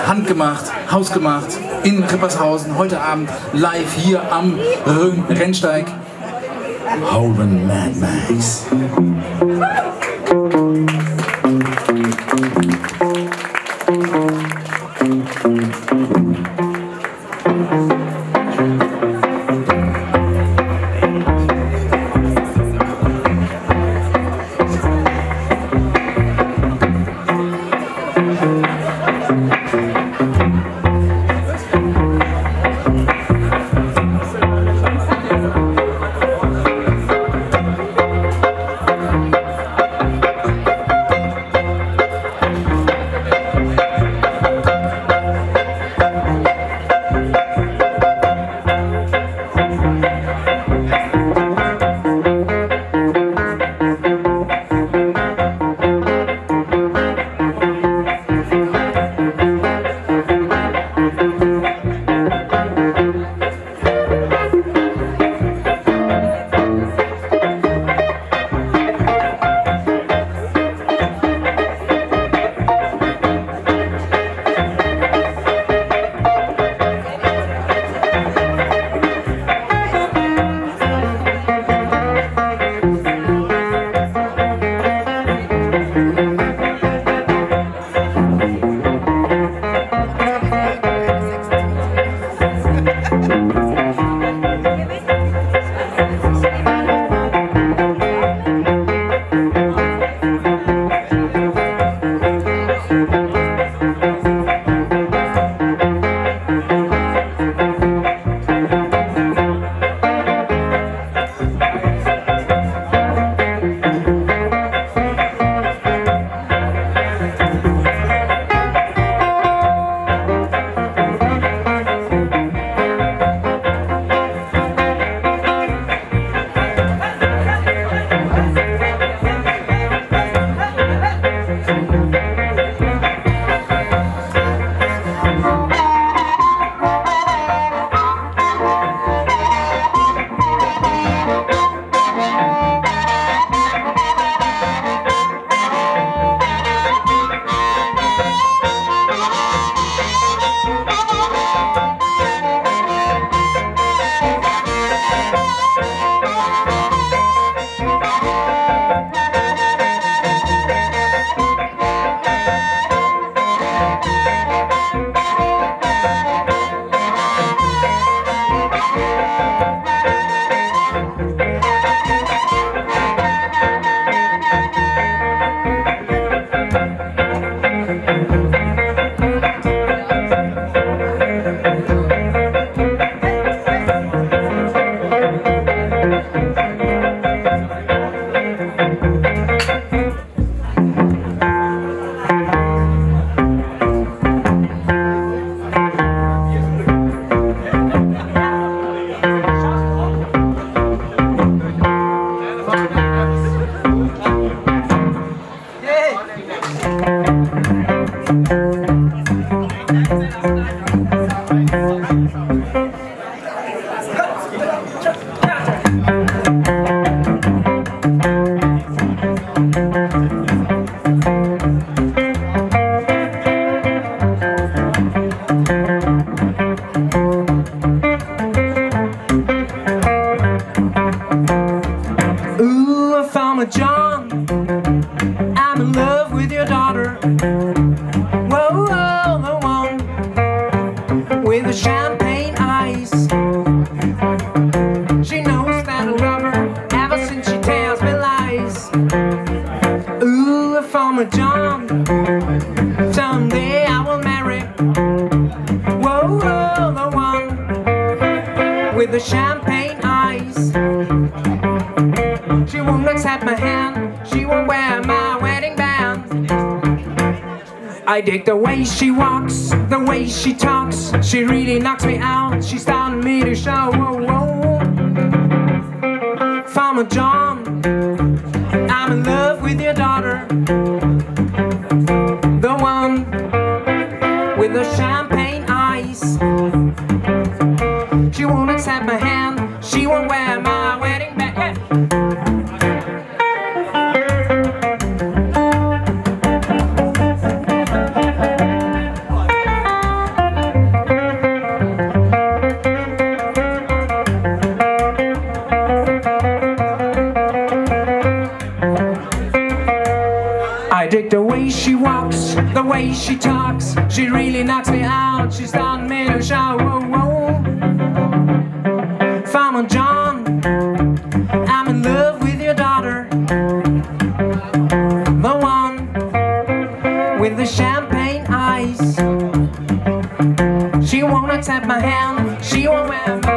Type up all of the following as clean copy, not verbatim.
handgemacht, hausgemacht in Rippershausen, heute Abend live hier am Rennsteig. HOWLIN MAD MAX. I dig the way she walks, the way she talks. She really knocks me out. She's starting me to show. Whoa, whoa. Farmer John, I'm in love with your daughter, the one with the champagne eyes. She won't accept my hand. She won't wear my wedding band. Yeah. she talks, she really knocks me out. She's starting me to shout, whoa, whoa. Farmer John, I'm in love with your daughter, the one with the champagne eyes. She won't accept my hand, she won't wear my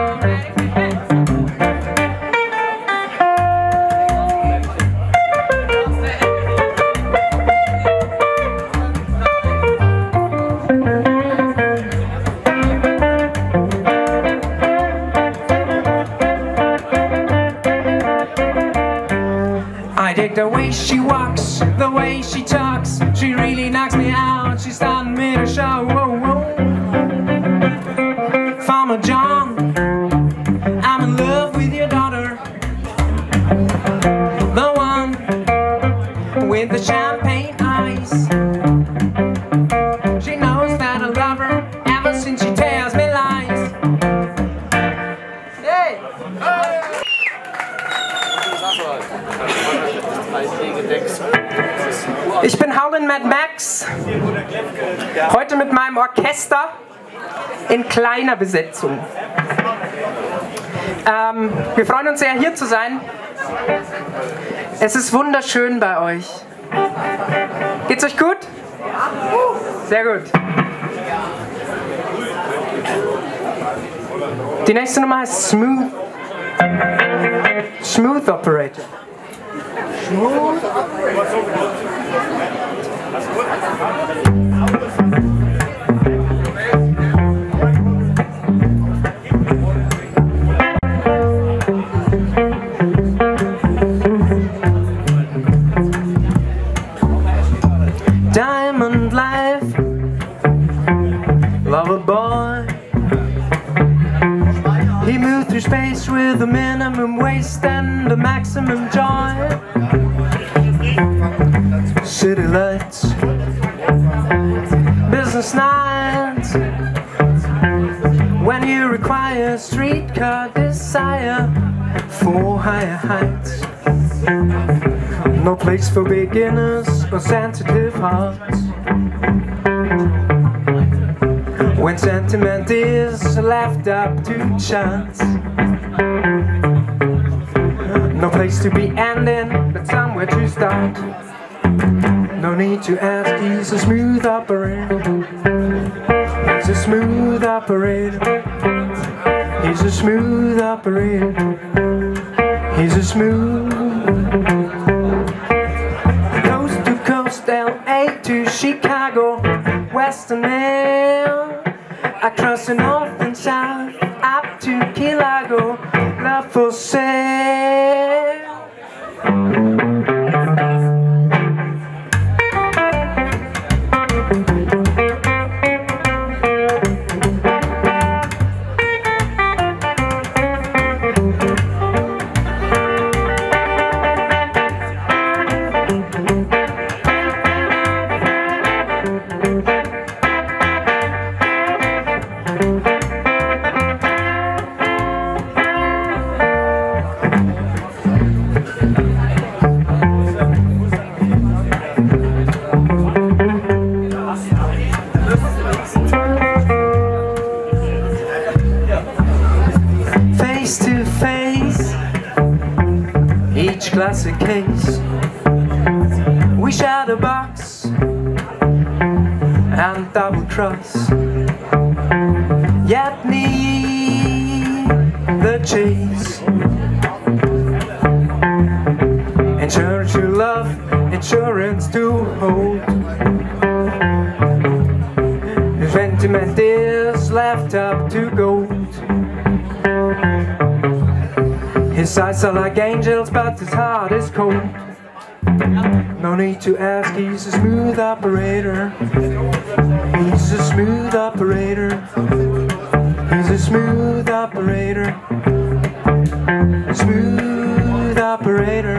I dig the way she walks, the way she talks. She really knocks me out. She's starting me to shout, whoa, whoa. Farmer John, I'm in love with your daughter, the one with the champagne eyes. She knows that I love her ever since she tells me lies. Hey! Ich bin HOWLIN MAD MAX, heute mit meinem Orchester in kleiner Besetzung. Wir freuen uns sehr, hier zu sein. Es ist wunderschön bei euch. Geht's euch gut? Sehr gut. Die nächste Nummer heißt Smooth. Smooth Operator. Smooth Operator. Diamond life, lover boy. He moved through space with a minimum waste and a maximum joy. City lights, business nights, when you require streetcar desire for higher heights. No place for beginners or sensitive hearts. When sentiment is left up to chance. No place to be ending, but somewhere to start. No need to ask, he's a smooth operator. He's a smooth operator. He's a smooth operator. He's a smooth. Coast to coast, LA to Chicago, Western Mail, across the north and south, up to Key Largo, love for sale. Face to face, each classic case. We shadow box and double cross, yet need the chase. Insurance to love, insurance to hold. The sentiment is left up to gold. His eyes are like angels, but his heart is cold. No need to ask, he's a smooth operator. He's a smooth operator. He's a smooth operator. Smooth operator.